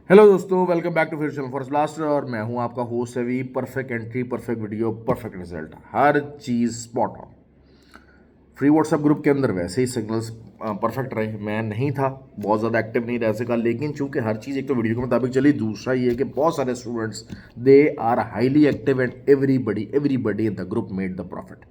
Hello दोस्तों, welcome back to फिर channel for blaster. और मैं हूं आपका host Ravi. Perfect entry, perfect video, perfect result, हर चीज़ spot on. Free WhatsApp group के अंदर वैसे ही सिग्नल्स परफेक्ट रहे। मैं नहीं था, बहुत ज़्यादा एक्टिव नहीं रह सका, लेकिन चूंकि हर चीज़ एक तो वीडियो के मुताबिक चली, दूसरा ये कि बहुत सारे students they are highly active and everybody everybody in the group made the profit.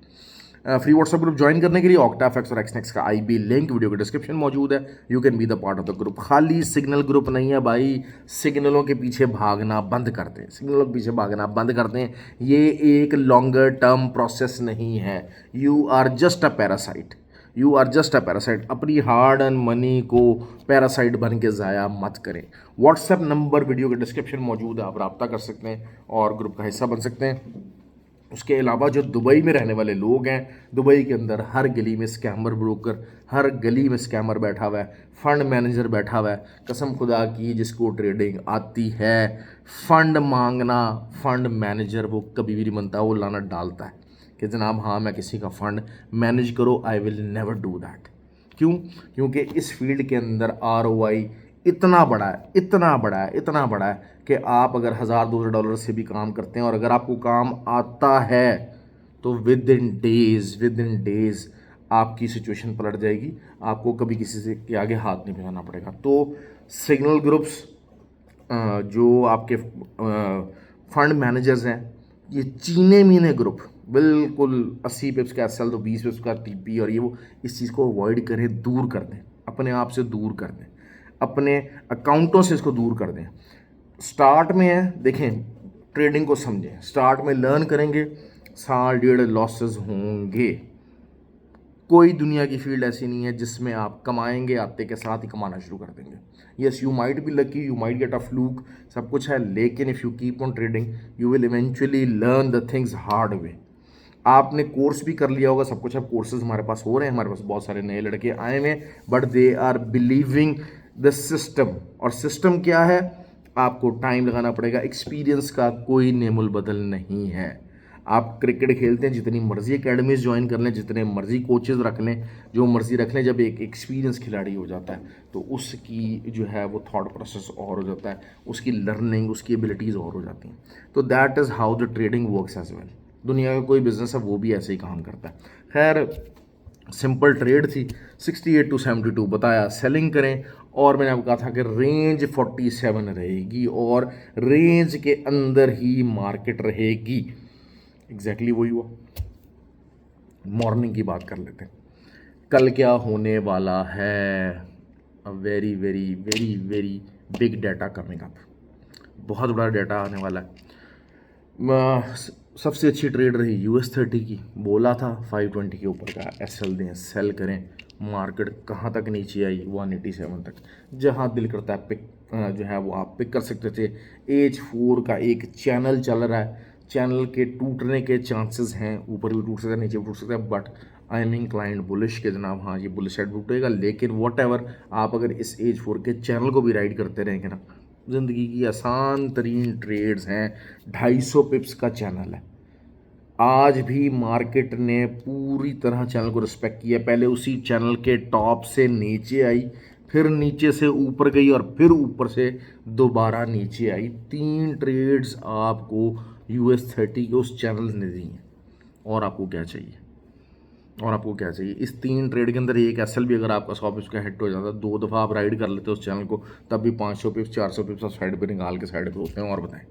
Free WhatsApp group join करने के लिए ऑक्टाफेक्स और एक्सनेक्स का आईबी लिंक वीडियो के डिस्क्रिप्शन मौजूद है। You can be the part of the group. खाली signal group नहीं है भाई, सिग्नलों के पीछे भागना बंद करते हैं, सिग्नलों के पीछे भागना बंद करते हैं। ये एक लॉन्गर टर्म प्रोसेस नहीं है। You are just a parasite, you are just a parasite. अपनी हार्ड एंड मनी को पैरासाइट बन के ज़ाया मत करें। व्हाट्सएप नंबर वीडियो के डिस्क्रिप्शन मौजूद है, आप रब्ता कर सकते हैं और ग्रुप का हिस्सा बन सकते हैं। उसके अलावा जो दुबई में रहने वाले लोग हैं, दुबई के अंदर हर गली में स्कैमर ब्रोकर, हर गली में स्कैमर बैठा हुआ है, फंड मैनेजर बैठा हुआ है। कसम खुदा की जिसको ट्रेडिंग आती है, फंड मांगना, फंड मैनेजर वो कभी भी नहीं बनता। वो लाना डालता है कि जनाब हाँ मैं किसी का फंड मैनेज करो, I will never do that. क्यों? क्योंकि इस फील्ड के अंदर आरओआई इतना बड़ा है, इतना बड़ा है, इतना बड़ा है कि आप अगर $1000-2000 से भी काम करते हैं और अगर आपको काम आता है तो विद इन डेज आपकी सिचुएशन पलट जाएगी। आपको कभी किसी से के आगे हाथ नहीं फैलाना पड़ेगा। तो सिग्नल ग्रुप्स, जो आपके फंड मैनेजर्स हैं, ये चीने मीने ग्रुप, बिल्कुल 80 पिप्स का एसएल तो 20 पिप्स का टीपी और ये वो, इस चीज़ को अवॉइड करें, दूर कर दें, अपने आप से दूर कर दें, अपने अकाउंटों से इसको दूर कर दें। स्टार्ट में है, देखें, ट्रेडिंग को समझें, स्टार्ट में लर्न करेंगे, साल डेढ़ लॉसेस होंगे। कोई दुनिया की फील्ड ऐसी नहीं है जिसमें आप कमाएंगे आते के साथ ही कमाना शुरू कर देंगे। Yes, you might be lucky, you might get a fluke, सब कुछ है, लेकिन if you keep on trading you will eventually learn the things hard way. आपने कोर्स भी कर लिया होगा, सब कुछ, अब कोर्सेज हमारे पास हो रहे हैं, हमारे पास बहुत सारे नए लड़के आए हुए हैं, but they are believing the system. और सिस्टम क्या है? आपको टाइम लगाना पड़ेगा, एक्सपीरियंस का कोई नेमुल बदल नहीं है। आप क्रिकेट खेलते हैं, जितनी मर्जी एकेडमीज ज्वाइन कर लें, जितने मर्जी कोचेज रख लें, जो मर्जी रख लें, जब एक एक्सपीरियंस खिलाड़ी हो जाता है तो उसकी जो है वो थॉट प्रोसेस और हो जाता है, उसकी लर्निंग, उसकी एबिलिटीज़ और हो जाती हैं। तो that is how the trading works as well. दुनिया का कोई बिजनेस है वो भी ऐसे ही काम करता है। खैर, सिंपल ट्रेड थी, 68 to 72 बताया सेलिंग करें, और मैंने आपको कहा था कि रेंज 47 रहेगी और रेंज के अंदर ही मार्केट रहेगी। एग्जैक्टली वही हुआ। मॉर्निंग की बात कर लेते हैं, कल क्या होने वाला है। A very very very very big data coming up, बहुत बड़ा डाटा आने वाला है। सबसे अच्छी ट्रेड रही US 30 की। बोला था 520 के ऊपर का एसएल दें, सेल करें। मार्केट कहाँ तक नीचे आई? 187 तक। जहाँ दिल करता है पिक जो है वो आप पिक कर सकते थे। H4 का एक चैनल चल रहा है, चैनल के टूटने के चांसेस हैं, ऊपर भी टूट सकता है, नीचे भी टूट सकता है, but I am inclined bullish के जनाब हाँ ये बुलिश साइड टूटेगा। लेकिन वॉट एवर, आप अगर इस H4 के चैनल को भी राइड करते रहेंगे ना, ज़िंदगी की आसान तरीन ट्रेड्स हैं। 250 पिप्स का चैनल है, आज भी मार्केट ने पूरी तरह चैनल को रिस्पेक्ट किया। पहले उसी चैनल के टॉप से नीचे आई, फिर नीचे से ऊपर गई और फिर ऊपर से दोबारा नीचे आई। 3 ट्रेड्स आपको US 30 के उस चैनल ने दी हैं। और आपको क्या चाहिए? और आपको क्या चाहिए? इस 3 ट्रेड के अंदर एक एसएल भी अगर आपका 100 पिप्स का हिट हो जाता, 2 दफ़ा आप राइड कर लेते उस चैनल को, तब भी 500 पिप्स 400 पिप्स आप साइड पर निकाल के साइड पर होते हैं। और बताएं,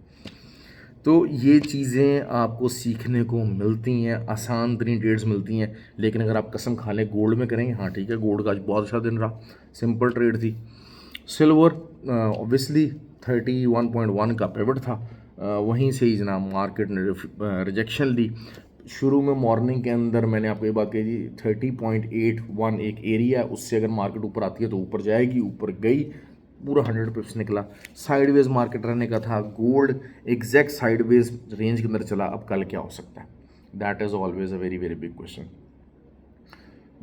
तो ये चीज़ें आपको सीखने को मिलती हैं, आसान तरीन ट्रेड्स मिलती हैं। लेकिन अगर आप कसम खा लें गोल्ड में करेंगे, हाँ ठीक है, गोल्ड का आज बहुत अच्छा दिन रहा, सिंपल ट्रेड थी। सिल्वर ऑब्वियसली 31.1 का पिवट था, वहीं से ही जनाब मार्केट ने रिजेक्शन ली। शुरू में मॉर्निंग के अंदर मैंने आपको ये बात कही थी, 30.81 एक एरिया है, उससे अगर मार्केट ऊपर आती है तो ऊपर जाएगी, ऊपर गई, पूरा 100 पिप्स निकला। साइडवेज मार्केट रहने का था, गोल्ड एग्जैक्ट साइडवेज रेंज के अंदर चला। अब कल क्या हो सकता है? That is always a very very big question.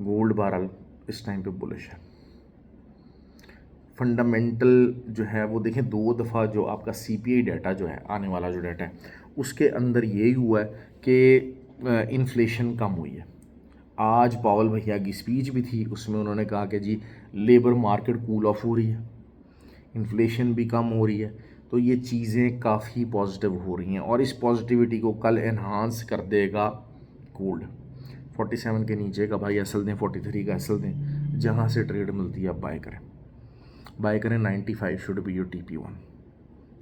Gold बहरहाल इस टाइम पे बुलिश है। फंडामेंटल जो है वो देखें, 2 दफ़ा जो आपका CPI डाटा जो है, आने वाला जो डाटा है, उसके अंदर यही हुआ है कि इन्फ्लेशन कम हुई है। आज पावल भैया की स्पीच भी थी, उसमें उन्होंने कहा कि जी लेबर मार्केट कूल ऑफ हो रही है, इन्फ्लेशन भी कम हो रही है, तो ये चीज़ें काफ़ी पॉजिटिव हो रही हैं और इस पॉजिटिविटी को कल एनहांस कर देगा गोल्ड। 47 के नीचे का भाई एसल दें, 43 का एसल दें, जहाँ से ट्रेड मिलती है आप बाय करें, बाय करें। 95 should be your TP1,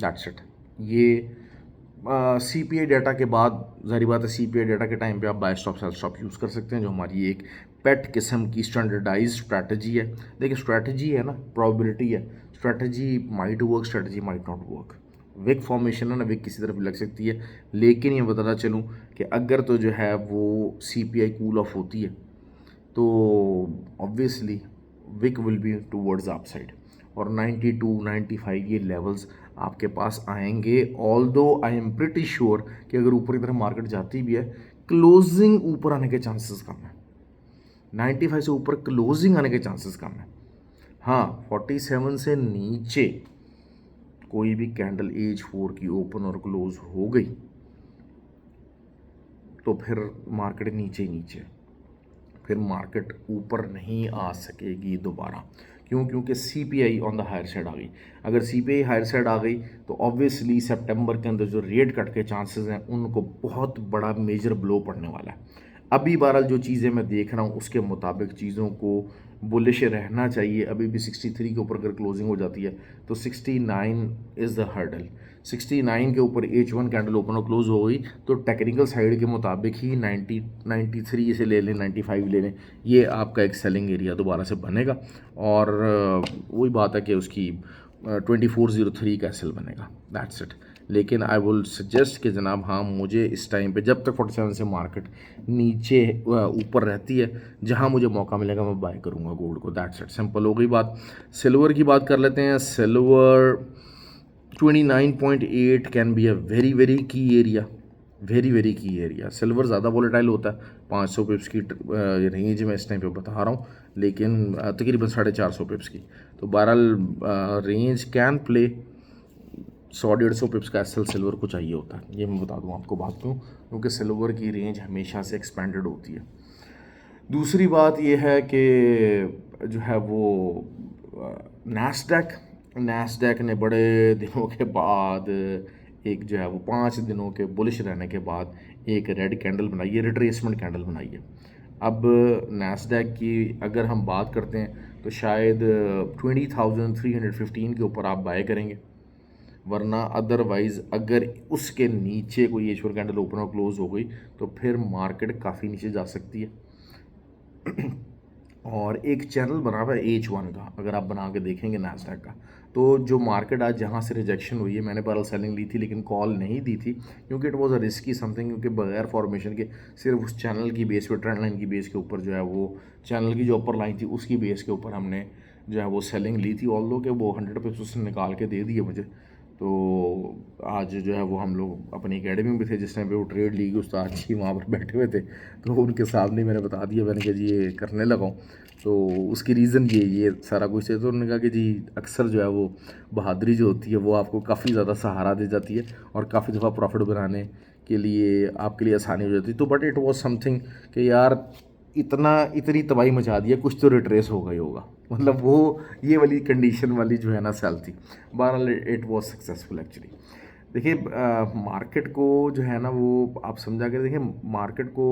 that's it. ये CPI डाटा के बाद ज़ाहिर बात है CPI डाटा के टाइम पे आप buy stop sell stop use कर सकते हैं, जो हमारी एक पेट किस्म की स्टैंडर्डाइज स्ट्रैटेजी है। देखिए स्ट्रैटेजी है ना, प्रोबेबिलिटी है, strategy might work, strategy might not work. Wick formation है ना, विक किसी तरफ भी लग सकती है, लेकिन ये बताना चलूँ कि अगर तो जो है वो CPI कूल ऑफ होती है तो obviously wick will be towards upside, और 92 95 ये लेवल्स आपके पास आएंगे। Although I am pretty sure कि अगर ऊपर की तरफ मार्केट जाती भी है, क्लोजिंग ऊपर आने के चांसेस कम है। 95 से ऊपर क्लोजिंग आने के चांसेस कम है। हाँ, 47 से नीचे कोई भी कैंडल H4 की ओपन और क्लोज हो गई तो फिर मार्केट नीचे ही नीचे, फिर मार्केट ऊपर नहीं आ सकेगी दोबारा। क्यों? क्योंकि CPI on the higher side आ गई। अगर CPI हायर साइड आ गई तो ऑब्वियसली सितंबर के अंदर जो रेट कट के चांसेस हैं उनको बहुत बड़ा मेजर ब्लो पड़ने वाला है। अभी बहरहाल जो चीज़ें मैं देख रहा हूँ उसके मुताबिक चीज़ों को बुलिश रहना चाहिए। अभी भी 63 के ऊपर अगर क्लोजिंग हो जाती है तो 69 इज़ द हर्डल। 69 के ऊपर H1 कैंडल ओपन और क्लोज हो गई तो टेक्निकल साइड के मुताबिक ही 93 से ले लें, 95 ले लें, ये आपका एक सेलिंग एरिया दोबारा से बनेगा। और वही बात है कि उसकी 2403 का एसएल बनेगा, दैट्स इट। लेकिन आई विल सजेस्ट कि जनाब हाँ, मुझे इस टाइम पे जब तक 47 से मार्केट नीचे ऊपर रहती है, जहाँ मुझे मौका मिलेगा मैं बाय करूँगा गोल्ड को, दैट्स इट। सिंपल हो गई बात। सिल्वर की बात कर लेते हैं। Silver 29.8 can be a very very की एरिया, वेरी वेरी की एरिया। सिल्वर ज़्यादा वॉलेटाइल होता है, 500 पिप्स की रेंज में इस टाइम पे बता रहा हूँ, लेकिन तकरीबन 450 पिप्स की। तो बहरहाल रेंज कैन प्ले 100-150 पिप्स का एसएल सिल्वर को चाहिए होता है, ये मैं बता दूँ आपको बात क्यों, क्योंकि सिल्वर की रेंज हमेशा से एक्सपेंडेड होती है। दूसरी बात ये है कि जो है वो नैस्डैक ने बड़े दिनों के बाद एक जो है वो 5 दिनों के बुलिश रहने के बाद एक रेड कैंडल बनाई है, रिट्रेसमेंट कैंडल बनाई है। अब नैस्डैक की अगर हम बात करते हैं तो शायद 20,315 के ऊपर आप बाय करेंगे, वरना अदरवाइज़ अगर उसके नीचे कोई H4 कैंडल ओपन और क्लोज हो गई तो फिर मार्केट काफ़ी नीचे जा सकती है। और एक चैनल बना हुआ है H1 का, अगर आप बना के देखेंगे नैस्डैक का, तो जो मार्केट आज जहाँ से रिजेक्शन हुई है, मैंने बहरहाल सेलिंग ली थी लेकिन कॉल नहीं दी थी क्योंकि it was a risky something, क्योंकि बगैर फॉर्मेशन के सिर्फ उस चैनल की बेस पे, ट्रेंड लाइन की बेस के ऊपर जो है वो चैनल की जो अपर लाइन थी उसकी बेस के ऊपर हमने जो है वो सेलिंग ली थी। ऑल्दो कि वो 100 पिप्स उसने निकाल के दे दिए मुझे। तो आज जो है वो हम लोग अपनी एकेडमी में थे जिस टाइम पे वो ट्रेड ली गई, उस्ताद जी वहाँ पर बैठे हुए थे, तो उनके सामने मैंने बता दिया, मैंने कहा जी ये करने लगा हूँ, तो उसकी रीज़न ये सारा कुछ है। तो उन्होंने कहा कि जी अक्सर जो है वो बहादुरी जो होती है वो आपको काफ़ी ज़्यादा सहारा दे जाती है और काफ़ी दफ़ा प्रॉफिट बनाने के लिए आपके लिए आसानी हो जाती है। तो बट इट वॉज समथिंग कि यार इतनी तबाही मचा दी है, कुछ तो रिट्रेस होगा ही होगा, मतलब वो ये वाली कंडीशन वाली जो है ना सेल थी। बहरहाल इट वॉज सक्सेसफुल एक्चुअली। देखिए मार्केट को जो है ना वो आप समझा कर देखिए, मार्केट को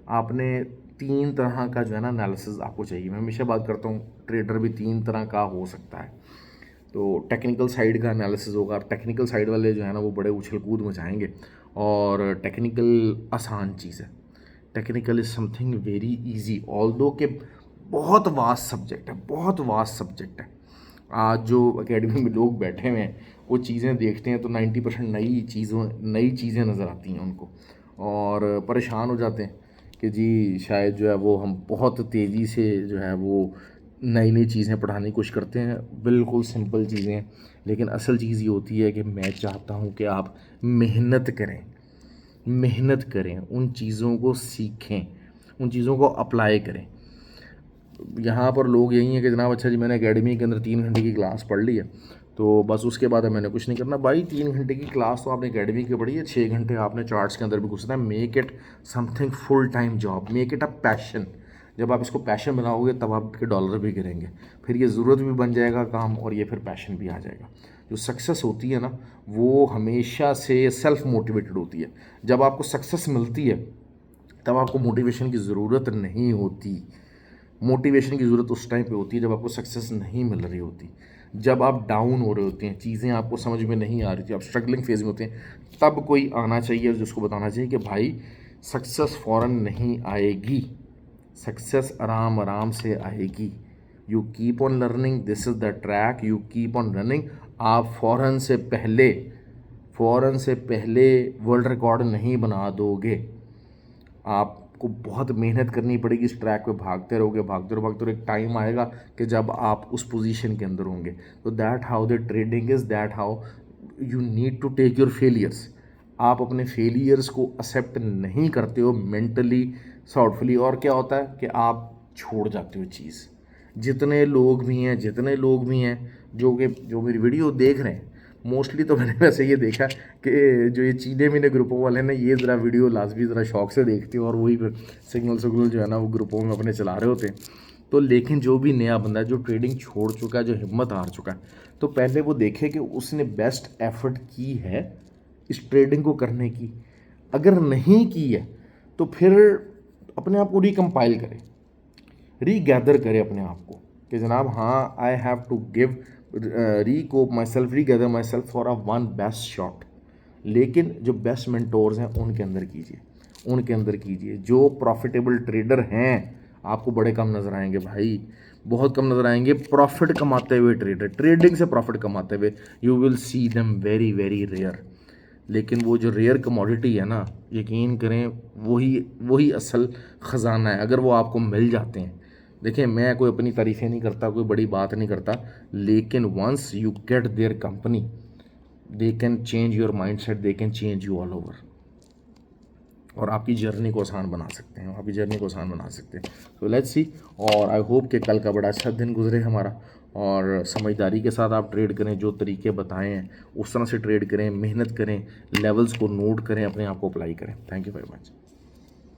आपने 3 तरह का जो है ना एनालिसिस आपको चाहिए। मैं हमेशा बात करता हूँ ट्रेडर भी 3 तरह का हो सकता है। तो टेक्निकल साइड का एनालिसिस होगा, टेक्निकल साइड वाले जो है ना वो बड़े उछल कूद मचाएंगे, और टेक्निकल आसान चीज़ है। Technical is something very easy, although के बहुत वास्ट सब्जेक्ट है, बहुत वास्ट सब्जेक्ट है। आज जो एकेडमी में लोग बैठे हुए हैं वो चीज़ें देखते हैं तो 90% नई चीज़ें नज़र आती हैं उनको, और परेशान हो जाते हैं कि जी शायद जो है वो हम बहुत तेज़ी से जो है वो नई चीज़ें पढ़ाने की कोशिश करते हैं। बिल्कुल सिंपल चीज़ें, लेकिन असल चीज़ ये होती है कि मैं चाहता हूँ कि आप मेहनत करें, उन चीज़ों को सीखें, उन चीज़ों को अप्लाई करें। यहाँ पर लोग यही हैं कि जनाब अच्छा जी मैंने एकेडमी के अंदर 3 घंटे की क्लास पढ़ ली है तो बस उसके बाद मैंने कुछ नहीं करना। भाई 3 घंटे की क्लास तो आपने एकेडमी की पढ़ी है, 6 घंटे आपने चार्ट्स के अंदर भी घुसना है। Make it something full time job, make it a passion. जब आप इसको पैशन बनाओगे तब आपके डॉलर भी गिरेंगे, फिर ये ज़रूरत भी बन जाएगा काम, और ये फिर पैशन भी आ जाएगा। जो सक्सेस होती है ना, वो हमेशा से सेल्फ मोटिवेटेड होती है। जब आपको सक्सेस मिलती है तब आपको मोटिवेशन की ज़रूरत नहीं होती। मोटिवेशन की ज़रूरत उस टाइम पे होती है जब आपको सक्सेस नहीं मिल रही होती, जब आप डाउन हो रहे होते हैं, चीज़ें आपको समझ में नहीं आ रही थी, आप स्ट्रगलिंग फेज में होते हैं, तब कोई आना चाहिए जिसको बताना चाहिए कि भाई सक्सेस फ़ौरन नहीं आएगी, सक्सेस आराम आराम से आएगी। You keep on learning, this is the track, you keep on running. आप फ़ौरन से पहले वर्ल्ड रिकॉर्ड नहीं बना दोगे। आपको बहुत मेहनत करनी पड़ेगी, इस ट्रैक पे भागते रहोगे, एक टाइम आएगा कि जब आप उस पोजीशन के अंदर होंगे। तो that how the trading is, that how you need to take your failures. आप अपने फेलियर्स को एक्सेप्ट नहीं करते हो मेंटली सॉर्टफुली, और क्या होता है कि आप छोड़ जाते हो चीज़। जितने लोग भी हैं जो मेरी वीडियो देख रहे हैं, मोस्टली तो मैंने वैसे ये देखा कि जो ये चीने मीने ग्रुपों वाले हैं ना, ये ज़रा वीडियो लाजमी ज़रा शौक से देखते हो, और वही फिर सिग्नल जो है ना वो ग्रुपों में अपने चला रहे होते हैं। तो लेकिन जो भी नया बंदा है, जो ट्रेडिंग छोड़ चुका है, जो हिम्मत हार चुका है, तो पहले वो देखे कि उसने बेस्ट एफर्ट की है इस ट्रेडिंग को करने की। अगर नहीं की है तो फिर अपने आप को रिकम्पाइल करे, रीगैदर करे अपने आप को कि जनाब हाँ, I have to give regather myself for a one best shot. लेकिन जो बेस्ट मेंटोर्स हैं उनके अंदर कीजिए। जो प्रॉफिटेबल ट्रेडर हैं आपको बड़े कम नज़र आएंगे भाई, बहुत कम नज़र आएंगे। प्रॉफिट कमाते हुए ट्रेडर, ट्रेडिंग से प्रॉफिट कमाते हुए, you will see them very very rare. लेकिन वो जो रेयर कमोडिटी है ना, यकीन करें वही असल ख़जाना है। अगर वो आपको मिल जाते हैं, देखिए मैं कोई अपनी तारीफ़ें नहीं करता, कोई बड़ी बात नहीं करता, लेकिन once you get their company, they can change your mind set, they can change you all over, और आपकी जर्नी को आसान बना सकते हैं। तो लेट्स सी, और आई होप कि कल का बड़ा अच्छा दिन गुजरे हमारा, और समझदारी के साथ आप ट्रेड करें, जो तरीके बताए हैं उस तरह से ट्रेड करें, मेहनत करें, लेवल्स को नोट करें, अपने आप को अप्लाई करें। Thank you very much.